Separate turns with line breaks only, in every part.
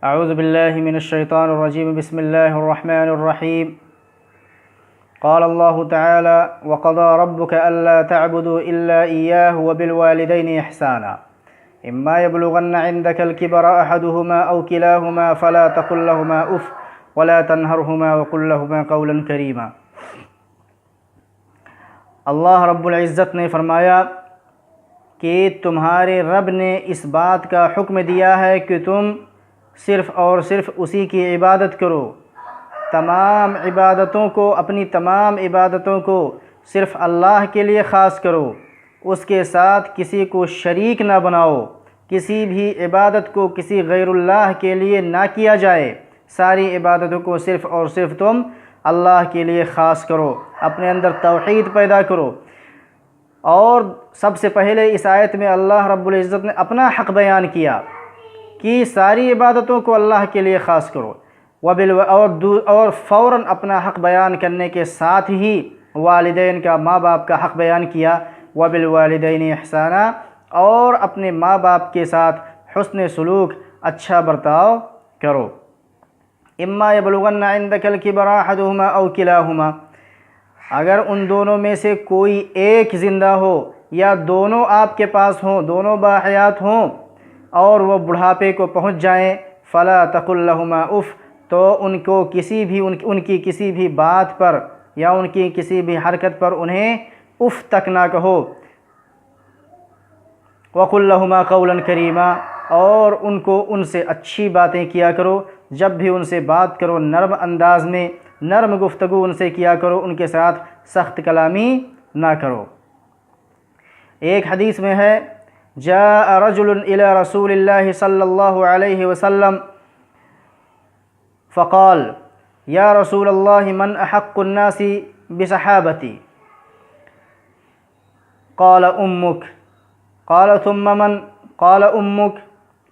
اعوذ باللہ من الشیطان الرجیم بسم اللہ الرحمن الرحیم قال اللہ تعالی وقضى ربك ألا تعبدوا إلا إياه وبالوالدين إحسانا إما يبلغن عندك الكبر أحدهما أو كلاهما فلا تقل لهما أف ولا تنهرهما وقل لهما قولا كريما۔ اللہ رب العزت نے فرمایا کہ تمہارے رب نے اس بات کا حکم دیا ہے کہ تم صرف اور صرف اسی کی عبادت کرو، تمام عبادتوں کو، اپنی تمام عبادتوں کو صرف اللہ کے لیے خاص کرو، اس کے ساتھ کسی کو شریک نہ بناؤ، کسی بھی عبادت کو کسی غیر اللہ کے لیے نہ کیا جائے، ساری عبادتوں کو صرف اور صرف تم اللہ کے لیے خاص کرو، اپنے اندر توحید پیدا کرو۔ اور سب سے پہلے اس آیت میں اللہ رب العزت نے اپنا حق بیان کیا کہ ساری عبادتوں کو اللہ کے لیے خاص کرو، اور فوراً اپنا حق بیان کرنے کے ساتھ ہی والدین کا، ماں باپ کا حق بیان کیا، وبالوالدین احسانا، اور اپنے ماں باپ کے ساتھ حسن سلوک، اچھا برتاؤ کرو۔ اما یبلغن عندک الکبر احدہما او کلاہما، اگر ان دونوں میں سے کوئی ایک زندہ ہو یا دونوں آپ کے پاس ہوں، دونوں باحیات ہوں اور وہ بڑھاپے کو پہنچ جائیں، فلا تقل لہما اف، تو ان کو کسی بھی ان کی کسی بھی بات پر یا ان کی کسی بھی حرکت پر انہیں اف تک نہ کہو، وقل لہما قولا کریما، اور ان کو ان سے اچھی باتیں کیا کرو، جب بھی ان سے بات کرو نرم انداز میں، نرم گفتگو ان سے کیا کرو، ان کے ساتھ سخت کلامی نہ کرو۔ ایک حدیث میں ہے جاء رجل الى رسول اللہ صلی اللہ علیہ وسلم فقال یا رسول اللہ من احق الناس بصحابتی قال امک قال ثم من قال امک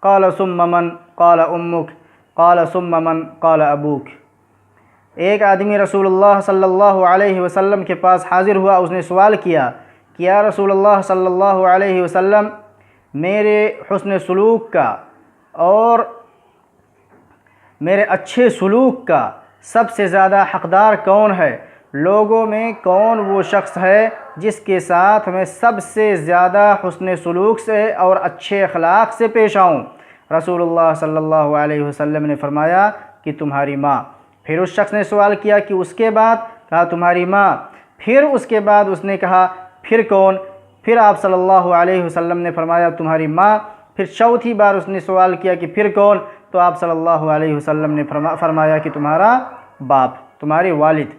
قال ثم من قال امک قال ثم من قال ابوک۔ ایک آدمی رسول اللہ صلی اللہ علیہ وسلم کے پاس حاضر ہوا، اس نے سوال کیا کہ یا رسول اللہ صلی اللہ علیہ وسلم، میرے حسن سلوک کا اور میرے اچھے سلوک کا سب سے زیادہ حقدار کون ہے؟ لوگوں میں کون وہ شخص ہے جس کے ساتھ میں سب سے زیادہ حسن سلوک سے اور اچھے اخلاق سے پیش آؤں؟ رسول اللہ صلی اللہ علیہ وسلم نے فرمایا کہ تمہاری ماں۔ پھر اس شخص نے سوال کیا کہ اس کے بعد؟ کہا تمہاری ماں۔ پھر اس کے بعد اس نے کہا پھر کون؟ پھر آپ صلی اللہ علیہ وسلم نے فرمایا تمہاری ماں۔ پھر چوتھی بار اس نے سوال کیا کہ پھر کون؟ تو آپ صلی اللہ علیہ وسلم نے فرمایا کہ تمہارا باپ، تمہارے والد۔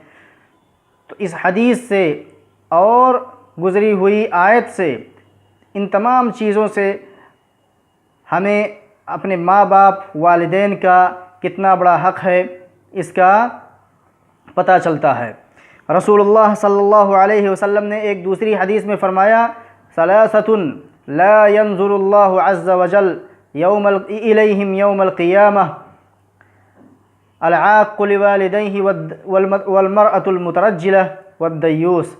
تو اس حدیث سے اور گزری ہوئی آیت سے، ان تمام چیزوں سے ہمیں اپنے ماں باپ، والدین کا کتنا بڑا حق ہے اس کا پتہ چلتا ہے۔ رسول اللہ صلی اللہ علیہ وسلم نے ایک دوسری حدیث میں فرمایا ثلاثۃ لا ينظر اللہ عز وجل الیہم یوم القیامہ العاق لوالدیہ والمرأة المترجلہ والدیوس۔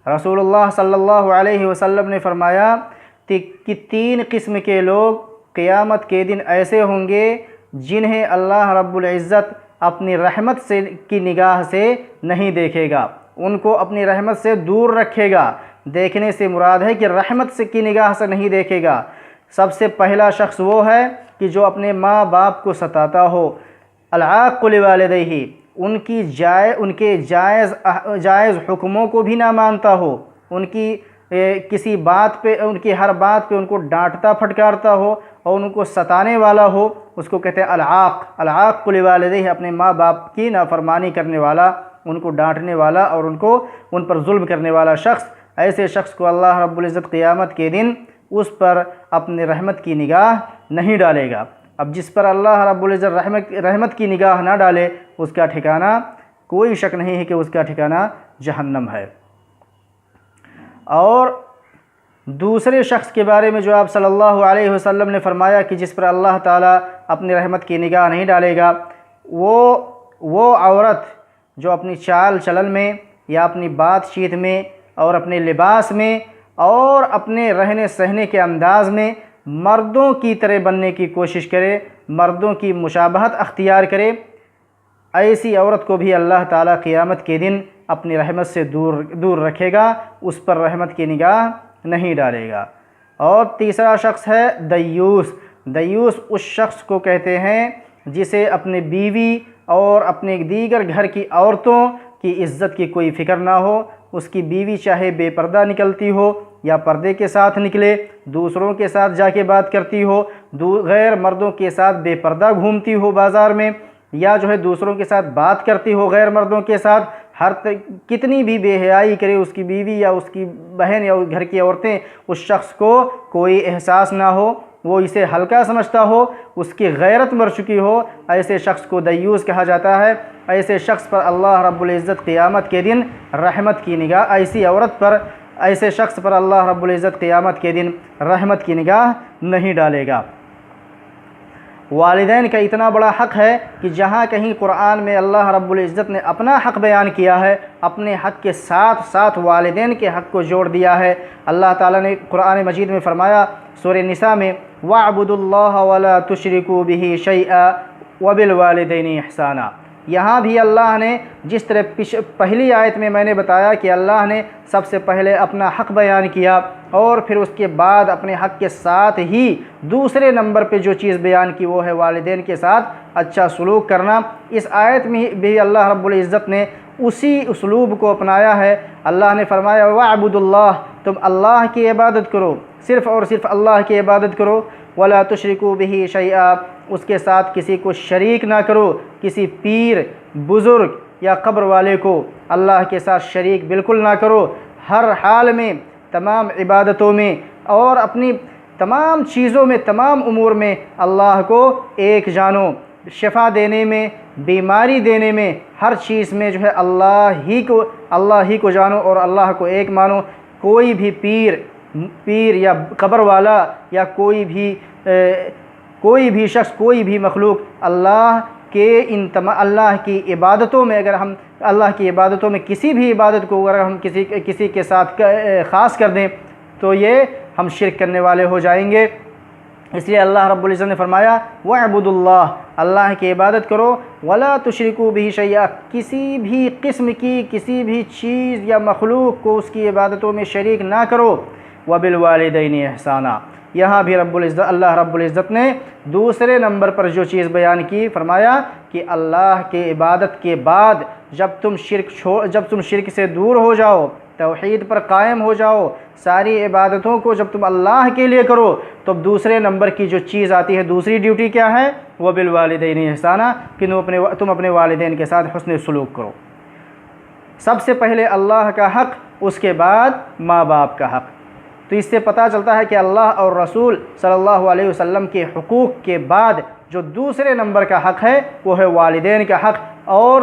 رسول اللہ صلی اللہ علیہ وسلم نے فرمایا کہ تین قسم کے لوگ قیامت کے دن ایسے ہوں گے جنہیں اللہ رب العزت اپنی رحمت سے کی نگاہ سے نہیں دیکھے گا، ان کو اپنی رحمت سے دور رکھے گا۔ دیکھنے سے مراد ہے کہ رحمت سے کی نگاہ سے نہیں دیکھے گا۔ سب سے پہلا شخص وہ ہے کہ جو اپنے ماں باپ کو ستاتا ہو، العاق لوالدیہ، ان کے جائز حکموں کو بھی نہ مانتا ہو، ان کی کسی بات پہ، ان کی ہر بات پہ ان کو ڈانٹتا پھٹکارتا ہو اور ان کو ستانے والا ہو، اس کو کہتے ہیں العاق لوالدیہ، اپنے ماں باپ کی نافرمانی کرنے والا، ان کو ڈانٹنے والا اور ان پر ظلم کرنے والا شخص۔ ایسے شخص کو اللہ رب العزت قیامت کے دن اس پر اپنے رحمت کی نگاہ نہیں ڈالے گا۔ اب جس پر اللہ رب العزت رحمت کی نگاہ نہ ڈالے، اس کا ٹھکانہ کوئی شک نہیں ہے کہ اس کا ٹھکانہ جہنم ہے۔ اور دوسرے شخص کے بارے میں جو آپ صلی اللہ علیہ وسلم نے فرمایا کہ جس پر اللہ تعالیٰ اپنی رحمت کی نگاہ نہیں ڈالے گا، وہ عورت جو اپنی چال چلن میں یا اپنی بات چیت میں اور اپنے لباس میں اور اپنے رہنے سہنے کے انداز میں مردوں کی طرح بننے کی کوشش کرے، مردوں کی مشابہت اختیار کرے، ایسی عورت کو بھی اللہ تعالیٰ قیامت کے دن اپنی رحمت سے دور رکھے گا، اس پر رحمت کی نگاہ نہیں ڈالے گا۔ اور تیسرا شخص ہے دیوس۔ دیوس اس شخص کو کہتے ہیں جسے اپنے بیوی اور اپنے دیگر گھر کی عورتوں کی عزت کی کوئی فکر نہ ہو، اس کی بیوی چاہے بے پردہ نکلتی ہو یا پردے کے ساتھ نکلے، دوسروں کے ساتھ جا کے بات کرتی ہو، غیر مردوں کے ساتھ بے پردہ گھومتی ہو بازار میں، یا جو ہے دوسروں کے ساتھ بات کرتی ہو غیر مردوں کے ساتھ، کتنی بھی بے حیائی کرے اس کی بیوی یا اس کی بہن یا گھر کی عورتیں، اس شخص کو کوئی احساس نہ ہو، وہ اسے ہلکا سمجھتا ہو، اس کی غیرت مر چکی ہو، ایسے شخص کو دیوس کہا جاتا ہے۔ ایسے شخص پر اللہ رب العزت قیامت کے دن رحمت کی نگاہ، ایسے شخص پر اللہ رب العزت قیامت کے دن رحمت کی نگاہ نہیں ڈالے گا۔ والدین کا اتنا بڑا حق ہے کہ جہاں کہیں قرآن میں اللہ رب العزت نے اپنا حق بیان کیا ہے، اپنے حق کے ساتھ ساتھ والدین کے حق کو جوڑ دیا ہے۔ اللہ تعالیٰ نے قرآن مجید میں فرمایا سورہ نساء میں وَاعْبُدُوا اللَّهَ وَلَا تُشْرِكُوا بِهِ شَيْئًا وَبِالْوَالِدَيْنِ إِحْسَانًا۔ یہاں بھی اللہ نے جس طرح پہلی آیت میں نے بتایا کہ اللہ نے سب سے پہلے اپنا حق بیان کیا اور پھر اس کے بعد اپنے حق کے ساتھ ہی دوسرے نمبر پہ جو چیز بیان کی وہ ہے والدین کے ساتھ اچھا سلوک کرنا، اس آیت میں بھی اللہ رب العزت نے اسی اسلوب کو اپنایا ہے۔ اللہ نے فرمایا وَاعْبُدُوا اللَّهَ، تم اللہ کی عبادت کرو، صرف اور صرف اللہ کی عبادت کرو، وَلَا تُشْرِكُوا بِهِ شَيْئًا، اس کے ساتھ کسی کو شریک نہ کرو، کسی پیر، بزرگ یا قبر والے کو اللہ کے ساتھ شریک بالکل نہ کرو، ہر حال میں، تمام عبادتوں میں اور اپنی تمام چیزوں میں، تمام امور میں اللہ کو ایک جانو، شفا دینے میں، بیماری دینے میں، ہر چیز میں جو ہے اللہ ہی کو جانو اور اللہ کو ایک مانو۔ کوئی بھی پیر یا قبر والا یا کوئی بھی شخص، کوئی بھی مخلوق اللہ کی عبادتوں میں، اگر ہم اللہ کی عبادتوں میں کسی بھی عبادت کو اگر ہم کسی کے ساتھ خاص کر دیں تو یہ ہم شرک کرنے والے ہو جائیں گے۔ اس لیے اللہ رب العزت نے فرمایا وَاعْبُدُوا اللَّهَ، اللہ کی عبادت کرو، وَلَا تُشْرِكُوا بِهِ شَيْئًا، کسی بھی قسم کی کسی بھی چیز یا مخلوق کو اس کی عبادتوں میں شریک نہ کرو، وَبِالْوَالِدَيْنِ إِحْسَانًا۔ یہاں بھی اللہ رب العزت نے دوسرے نمبر پر جو چیز بیان کی، فرمایا کہ اللہ کی عبادت کے بعد جب تم شرک سے دور ہو جاؤ، توحید پر قائم ہو جاؤ، ساری عبادتوں کو جب تم اللہ کے لیے کرو تو دوسرے نمبر کی جو چیز آتی ہے، دوسری ڈیوٹی کیا ہے؟ وَبِالْوَالِدَيْنِ إِحْسَانًا، کہ تم اپنے والدین کے ساتھ حسن سلوک کرو۔ سب سے پہلے اللہ کا حق، اس کے بعد ماں باپ کا حق۔ تو اس سے پتہ چلتا ہے کہ اللہ اور رسول صلی اللہ علیہ وسلم کے حقوق کے بعد جو دوسرے نمبر کا حق ہے وہ ہے والدین کا حق، اور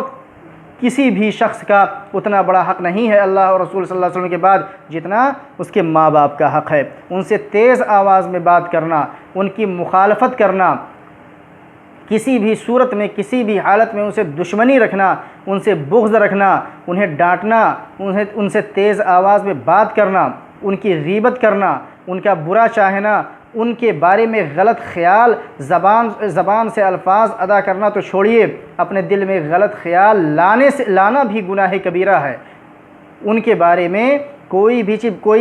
کسی بھی شخص کا اتنا بڑا حق نہیں ہے اللہ اور رسول صلی اللہ علیہ وسلم کے بعد جتنا اس کے ماں باپ کا حق ہے۔ ان سے تیز آواز میں بات کرنا، ان کی مخالفت کرنا، کسی بھی صورت میں کسی بھی حالت میں ان سے دشمنی رکھنا، ان سے بغض رکھنا، انہیں ڈانٹنا، ان سے تیز آواز میں بات کرنا، ان کی غیبت کرنا، ان کا برا چاہنا، ان کے بارے میں غلط خیال زبان سے الفاظ ادا کرنا تو چھوڑیے، اپنے دل میں غلط خیال لانا بھی گناہ کبیرہ ہے۔ ان کے بارے میں کوئی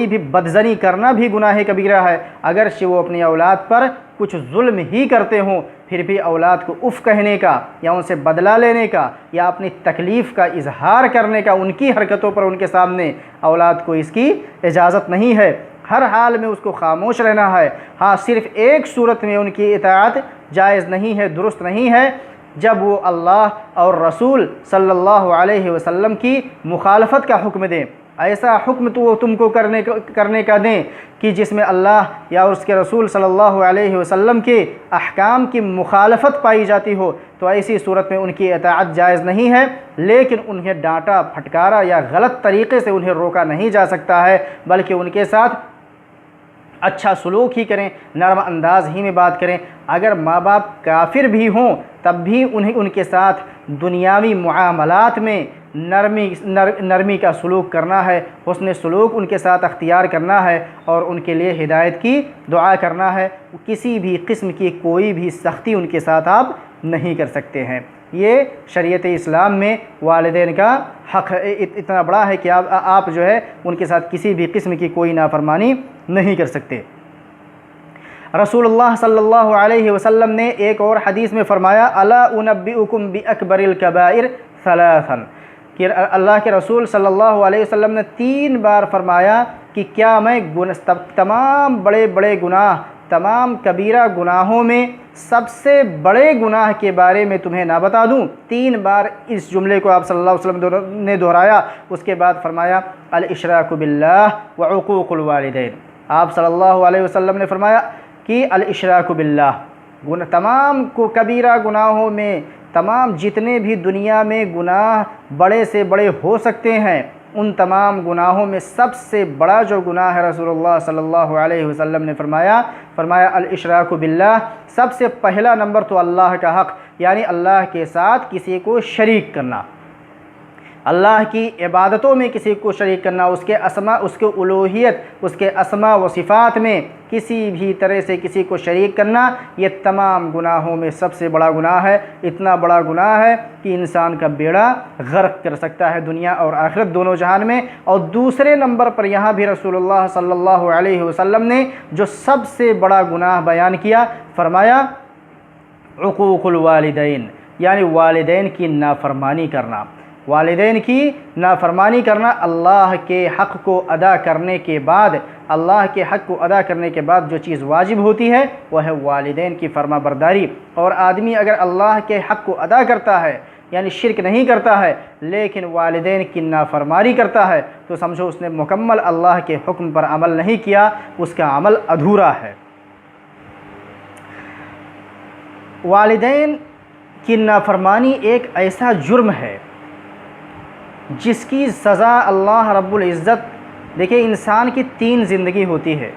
بھی بدظنی کرنا بھی گناہ کبیرہ ہے، اگرچہ وہ اپنی اولاد پر کچھ ظلم ہی کرتے ہوں، پھر بھی اولاد کو اف کہنے کا یا ان سے بدلہ لینے کا یا اپنی تکلیف کا اظہار کرنے کا ان کی حرکتوں پر ان کے سامنے اولاد کو اس کی اجازت نہیں ہے۔ ہر حال میں اس کو خاموش رہنا ہے۔ ہاں، صرف ایک صورت میں ان کی اطاعت جائز نہیں ہے، درست نہیں ہے، جب وہ اللہ اور رسول صلی اللہ علیہ وسلم کی مخالفت کا حکم دیں۔ ایسا حکم تو وہ تم کو کرنے کا دیں کہ جس میں اللہ یا اس کے رسول صلی اللہ علیہ وسلم کے احکام کی مخالفت پائی جاتی ہو، تو ایسی صورت میں ان کی اطاعت جائز نہیں ہے، لیکن انہیں ڈانٹا پھٹکارا یا غلط طریقے سے انہیں روکا نہیں جا سکتا ہے، بلکہ ان کے ساتھ اچھا سلوک ہی کریں، نرم انداز ہی میں بات کریں۔ اگر ماں باپ کافر بھی ہوں تب بھی ان کے ساتھ دنیاوی معاملات میں نرمی کا سلوک کرنا ہے، حسن سلوک ان کے ساتھ اختیار کرنا ہے اور ان کے لیے ہدایت کی دعا کرنا ہے۔ کسی بھی قسم کی کوئی بھی سختی ان کے ساتھ آپ نہیں کر سکتے ہیں۔ یہ شریعت اسلام میں والدین کا حق اتنا بڑا ہے کہ آپ جو ہے ان کے ساتھ کسی بھی قسم کی کوئی نافرمانی نہیں کر سکتے۔ رسول اللہ صلی اللہ علیہ وسلم نے ایک اور حدیث میں فرمایا الا انبئکم باکبر الکبائر ثلاثا، کہ اللہ کے رسول صلی اللہ علیہ وسلم نے 3 بار فرمایا کہ کیا میں تمام بڑے بڑے گناہ، تمام کبیرہ گناہوں میں سب سے بڑے گناہ کے بارے میں تمہیں نہ بتا دوں؟ 3 بار اس جملے کو آپ صلی اللہ علیہ وسلم نے دہرایا۔ اس کے بعد فرمایا الاشراک باللہ وعقوق الوالدین۔ آپ صلی اللہ علیہ وسلم نے فرمایا کہ الاشراک باللہ، تمام کو کبیرہ گناہوں میں، تمام جتنے بھی دنیا میں گناہ بڑے سے بڑے ہو سکتے ہیں، ان تمام گناہوں میں سب سے بڑا جو گناہ ہے، رسول اللہ صلی اللہ علیہ وسلم نے فرمایا الاشراک باللہ، سب سے پہلا نمبر تو اللہ کا حق، یعنی اللہ کے ساتھ کسی کو شریک کرنا، اللہ کی عبادتوں میں کسی کو شریک کرنا، اس کے اسماء، اس کے الوہیت، اس کے اسماء و صفات میں کسی بھی طرح سے کسی کو شریک کرنا، یہ تمام گناہوں میں سب سے بڑا گناہ ہے۔ اتنا بڑا گناہ ہے کہ انسان کا بیڑا غرق کر سکتا ہے دنیا اور آخرت دونوں جہان میں۔ اور دوسرے نمبر پر یہاں بھی رسول اللہ صلی اللہ علیہ وسلم نے جو سب سے بڑا گناہ بیان کیا، فرمایا عقوق الوالدین، یعنی والدین کی نافرمانی کرنا۔ والدین کی نافرمانی کرنا، اللہ کے حق کو ادا کرنے کے بعد، اللہ کے حق کو ادا کرنے کے بعد جو چیز واجب ہوتی ہے وہ ہے والدین کی فرما برداری۔ اور آدمی اگر اللہ کے حق کو ادا کرتا ہے، یعنی شرک نہیں کرتا ہے، لیکن والدین کی نافرمانی کرتا ہے، تو سمجھو اس نے مکمل اللہ کے حکم پر عمل نہیں کیا، اس کا عمل ادھورا ہے۔ والدین کی نافرمانی ایک ایسا جرم ہے جس کی سزا اللہ رب العزت، دیکھیں انسان کی 3 زندگی ہوتی ہے۔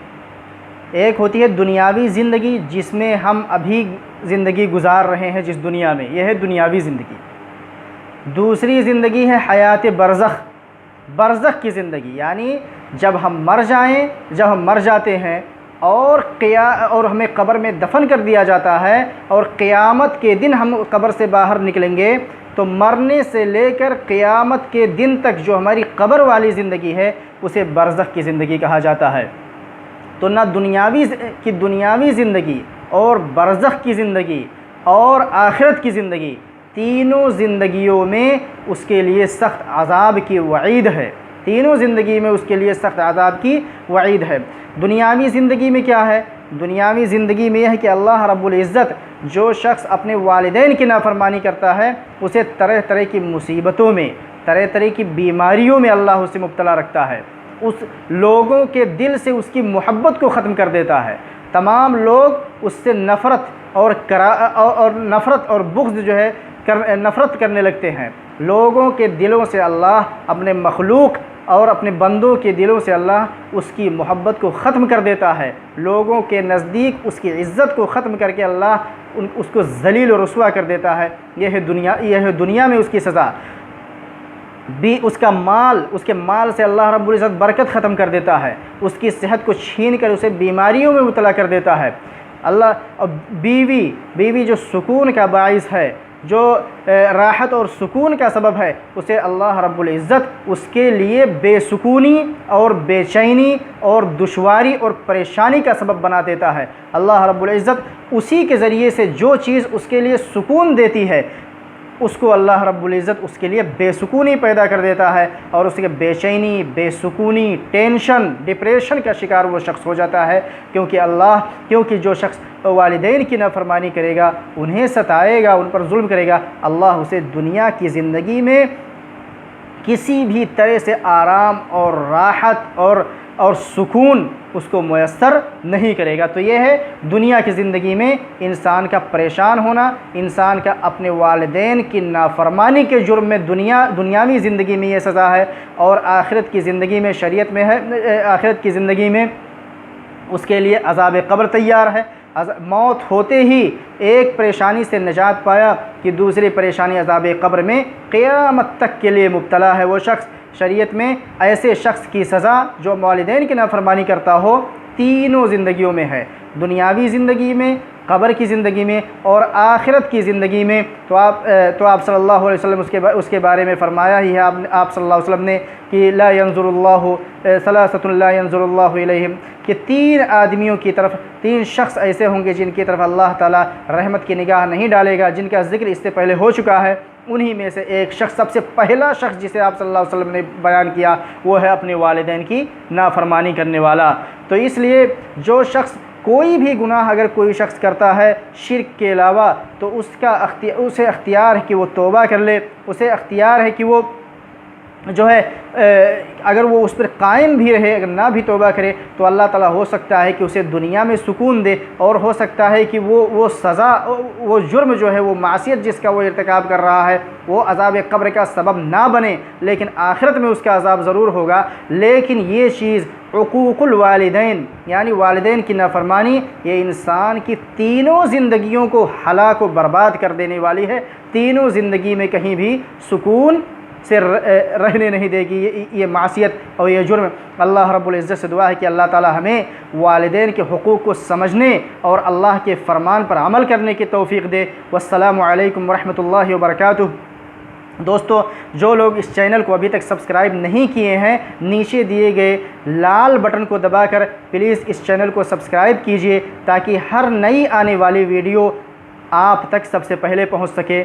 ایک ہوتی ہے دنیاوی زندگی، جس میں ہم ابھی زندگی گزار رہے ہیں جس دنیا میں، یہ ہے دنیاوی زندگی۔ دوسری زندگی ہے حیات برزخ، برزخ کی زندگی، یعنی جب ہم مر جاتے ہیں اور ہمیں قبر میں دفن کر دیا جاتا ہے اور قیامت کے دن ہم قبر سے باہر نکلیں گے، تو مرنے سے لے کر قیامت کے دن تک جو ہماری قبر والی زندگی ہے اسے برزخ کی زندگی کہا جاتا ہے۔ تو نہ دنیاوی زندگی اور برزخ کی زندگی اور آخرت کی زندگی، تینوں زندگیوں میں اس کے لیے سخت عذاب کی وعید ہے، تینوں زندگی میں اس کے لیے سخت عذاب کی وعید ہے۔ دنیاوی زندگی میں کیا ہے؟ دنیاوی زندگی میں یہ ہے کہ اللہ رب العزت جو شخص اپنے والدین کی نافرمانی کرتا ہے اسے طرح طرح کی مصیبتوں میں، طرح طرح کی بیماریوں میں اللہ اسے مبتلا رکھتا ہے، اس لوگوں کے دل سے اس کی محبت کو ختم کر دیتا ہے، تمام لوگ اس سے نفرت اور بغض جو ہے نفرت کرنے لگتے ہیں۔ لوگوں کے دلوں سے اللہ اپنے مخلوق اور اپنے بندوں کے دلوں سے اللہ اس کی محبت کو ختم کر دیتا ہے، لوگوں کے نزدیک اس کی عزت کو ختم کر کے اللہ اس کو ذلیل و رسوا کر دیتا ہے۔ یہ ہے دنیا میں اس کی سزا۔ بھی اس کے مال سے اللہ رب العزت برکت ختم کر دیتا ہے، اس کی صحت کو چھین کر اسے بیماریوں میں مبتلا کر دیتا ہے۔ اللہ بیوی جو سکون کا باعث ہے، جو راحت اور سکون کا سبب ہے، اسے اللہ رب العزت اس کے لیے بے سکونی اور بے چینی اور دشواری اور پریشانی کا سبب بنا دیتا ہے۔ اللہ رب العزت اسی کے ذریعے سے جو چیز اس کے لیے سکون دیتی ہے اس کو اللہ رب العزت اس کے لیے بے سکونی پیدا کر دیتا ہے، اور اس کے بے چینی، بے سکونی، ٹینشن، ڈپریشن کا شکار وہ شخص ہو جاتا ہے، کیونکہ جو شخص والدین کی نافرمانی کرے گا، انہیں ستائے گا، ان پر ظلم کرے گا، اللہ اسے دنیا کی زندگی میں کسی بھی طرح سے آرام اور راحت اور سکون اس کو میسر نہیں کرے گا۔ تو یہ ہے دنیا کی زندگی میں انسان کا پریشان ہونا، انسان کا اپنے والدین کی نافرمانی کے جرم میں دنیاوی زندگی میں یہ سزا ہے، اور آخرت کی زندگی میں شریعت میں ہے، آخرت کی زندگی میں اس کے لیے عذاب قبر تیار ہے۔ موت ہوتے ہی ایک پریشانی سے نجات پایا کہ دوسری پریشانی عذاب قبر میں قیامت تک کے لیے مبتلا ہے وہ شخص۔ شریعت میں ایسے شخص کی سزا جو والدین کی نافرمانی کرتا ہو تینوں زندگیوں میں ہے، دنیاوی زندگی میں، قبر کی زندگی میں اور آخرت کی زندگی میں۔ تو آپ صلی اللہ علیہ وسلم اس کے بارے میں فرمایا ہی ہے آپ صلی اللہ علیہ وسلم نے کہ لا ينظر اللہ ثلاثۃ لا ينظر اللہ الیہم، کہ 3 آدمیوں کی طرف، 3 شخص ایسے ہوں گے جن کی طرف اللہ تعالیٰ رحمت کی نگاہ نہیں ڈالے گا، جن کا ذکر اس سے پہلے ہو چکا ہے۔ انہی میں سے ایک شخص، سب سے پہلا شخص جسے آپ صلی اللہ علیہ وسلم نے بیان کیا، وہ ہے اپنے والدین کی نافرمانی کرنے والا۔ تو اس لیے جو شخص کوئی بھی گناہ اگر کوئی شخص کرتا ہے شرک کے علاوہ، تو اسے اختیار ہے کہ وہ توبہ کر لے، اسے اختیار ہے کہ وہ جو ہے اگر وہ اس پر قائم بھی رہے، اگر نہ بھی توبہ کرے تو اللہ تعالیٰ ہو سکتا ہے کہ اسے دنیا میں سکون دے، اور ہو سکتا ہے کہ وہ سزا، وہ جرم جو ہے، وہ معصیت جس کا وہ ارتکاب کر رہا ہے وہ عذاب قبر کا سبب نہ بنے، لیکن آخرت میں اس کا عذاب ضرور ہوگا۔ لیکن یہ چیز عقوق الوالدین یعنی والدین کی نافرمانی، یہ انسان کی تینوں زندگیوں کو ہلاک و برباد کر دینے والی ہے، تینوں زندگی میں کہیں بھی سکون سے رہنے نہیں دے گی یہ معصیت اور یہ جرم۔ اللہ رب العزت سے دعا ہے کہ اللہ تعالی ہمیں والدین کے حقوق کو سمجھنے اور اللہ کے فرمان پر عمل کرنے کی توفیق دے۔ والسلام علیکم ورحمۃ اللہ وبرکاتہ۔ دوستو، جو لوگ اس چینل کو ابھی تک سبسکرائب نہیں کیے ہیں، نیچے دیے گئے لال بٹن کو دبا کر پلیز اس چینل کو سبسکرائب کیجئے تاکہ ہر نئی آنے والی ویڈیو آپ تک سب سے پہلے پہنچ سکے۔